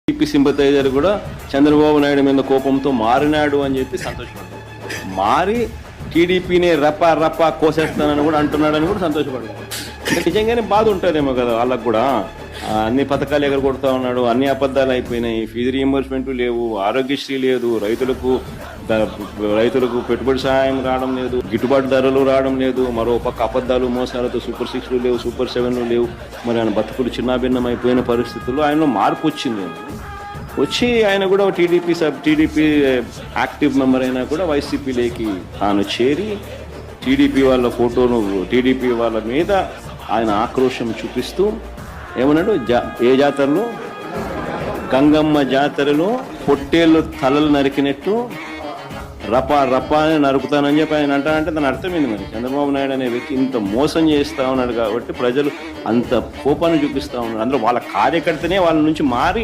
TDP sympathiser కూడా చంద్రబాబు నాయుడు మీద కోపంతో మారినాడు అని చెప్పి సంతోషపడ్డాడు. మారి టీడీపీని రప్ప కోసేస్తానని కూడా అంటున్నాడని కూడా సంతోషపడ్డాడు. నిజంగానే బాధ ఉంటుందేమో కదా వాళ్ళకు కూడా. అన్ని పథకాలు ఎగరగొడతా ఉన్నాడు, అన్ని అబద్ధాలు అయిపోయినాయి, ఫీజు రీఎంబర్స్మెంట్ లేవు, ఆరోగ్యశ్రీ లేదు, రైతులకు పెట్టుబడి సహాయం రావడం లేదు, గిట్టుబాటు ధరలు రావడం లేదు, మరో పక్క అబద్ధాలు మోసాలతో సూపర్ 6లు లేవు, సూపర్ 7లు లేవు. మరి ఆయన బతుకులు చిన్నాభిన్నం అయిపోయిన పరిస్థితుల్లో ఆయనలో మార్పు వచ్చింది. వచ్చి ఆయన కూడా టీడీపీ యాక్టివ్ మెంబర్ అయినా కూడా వైసీపీలోకి తాను చేరి టీడీపీ వాళ్ళ ఫోటోను టీడీపీ వాళ్ళ మీద ఆయన ఆక్రోశం చూపిస్తూ ఏమన్నాడు, ఏ జాతరలో గంగమ్మ జాతరలో పొట్టేళ్ళు తలలు నరికినట్టు రపా అని నరుకుతానని చెప్పి ఆయన అంటానంటే దాని అర్థమైంది. మరి చంద్రబాబు నాయుడు అనే వ్యక్తి ఇంత మోసం చేస్తూ ఉన్నాడు కాబట్టి ప్రజలు అంత కోపాన్ని చూపిస్తూ ఉన్నారు. అందులో వాళ్ళ కార్యకర్తనే వాళ్ళ నుంచి మారి